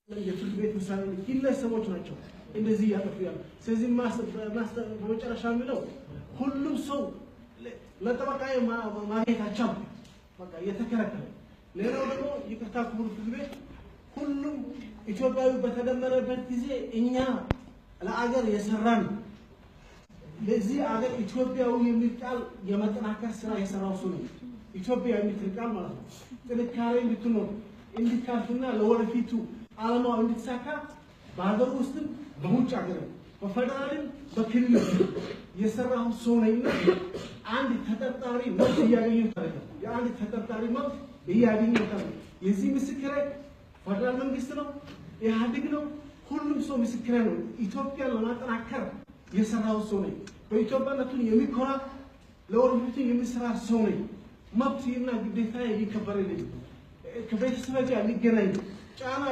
የፍርድ ቤት ውሳኔ ግለሰቦች ናቸው እንደዚህ ያጠፋሉ። ስለዚህ በመጨረሻ የሚለው ሁሉም ሰው ለጠበቃ ማግኘታቸው በቃ የተከለከለ። ሌላው ደግሞ ይቅርታ ክቡር ፍርድ ቤት ሁሉም ኢትዮጵያዊ በተደመረበት ጊዜ እኛ ለአገር የሰራን ለዚህ አገር ኢትዮጵያዊ የሚል ቃል የመጠናከር ስራ የሰራው ሰው ነው። ኢትዮጵያ የሚል ቃል ማለት ነው። ጥንካሬ እንድትኖር እንድታልፍና ለወደፊቱ ዓላማው እንድትሳካ በሀገር ውስጥም በውጭ ሀገር በፌደራልም በክልል የሰራው ሰው ነውና አንድ ተጠርጣሪ መብት ያገኘው ታሪክ የአንድ ተጠርጣሪ መብት ያገኘው ታሪክ የዚህ ምስክር ፌደራል መንግስት ነው ኢህአዴግ ነው ሁሉም ሰው ምስክር ነው። ኢትዮጵያን ለማጠናከር የሰራው ሰው ነው። በኢትዮጵያነቱን የሚኮራ ለወደፊቱ የሚሰራ ሰው ነው። መብትና ግዴታ ይከበርልኝ ከቤተሰብ ጋር ሊገናኝ ጫና